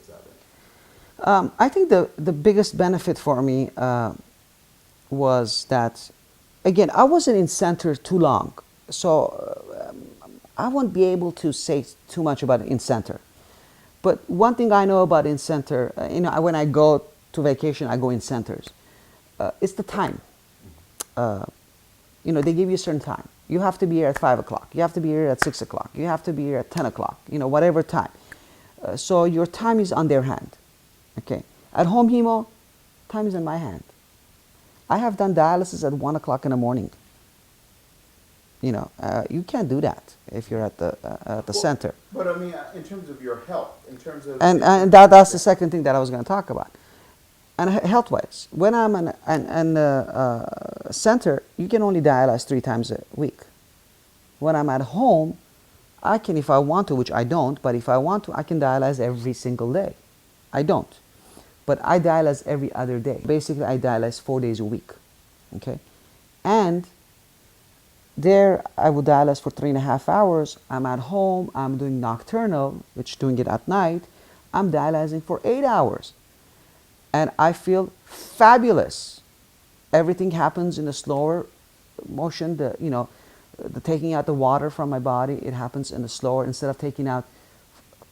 of it? I think the biggest benefit for me was that, again, I wasn't in center too long, so I won't be able to say too much about in center. But one thing I know about in center, when I go to vacation, I go in centers. It's the time. They give you a certain time. You have to be here at 5 o'clock. You have to be here at 6 o'clock. You have to be here at 10 o'clock, whatever time. So your time is on their hand. Okay. At home hemo, time is in my hand. I have done dialysis at 1 o'clock in the morning. You can't do that if you're at the center. But I mean, in terms of your health, in terms of... And that's the second thing that I was going to talk about. And health-wise, when I'm in a center, you can only dialyze 3 times a week. When I'm at home, I can, if I want to, which I don't, but if I want to, I can dialyze every single day. I don't. But I dialyze every other day. Basically, I dialyze 4 days a week. Okay? And there, I would dialyze for 3.5 hours. I'm at home. I'm doing nocturnal, which doing it at night. I'm dialyzing for 8 hours. And I feel fabulous. Everything happens in a slower motion. The taking out the water from my body, it happens in a slower. Instead of taking out,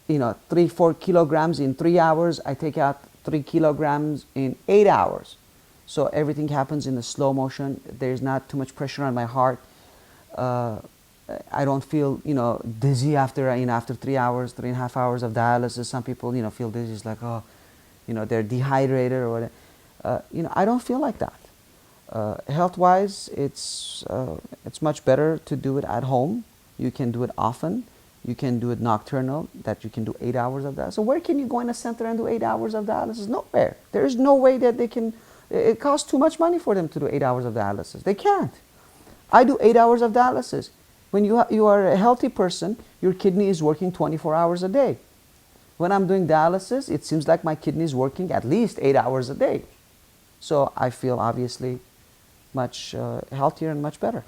3-4 kilograms in 3 hours, I take out 3 kilograms in 8 hours. So everything happens in a slow motion. There's not too much pressure on my heart. I don't feel, dizzy after 3 hours, 3.5 hours of dialysis. Some people, feel dizzy. It's like, oh, they're dehydrated or whatever. I don't feel like that. Health-wise, it's much better to do it at home. You can do it often. You can do it nocturnal, that you can do 8 hours of dialysis. So where can you go in a center and do 8 hours of dialysis? Nowhere. There is no way that they can. It costs too much money for them to do 8 hours of dialysis. They can't. I do 8 hours of dialysis. When you are a healthy person, your kidney is working 24 hours a day. When I'm doing dialysis, it seems like my kidney is working at least 8 hours a day. So I feel obviously much healthier and much better.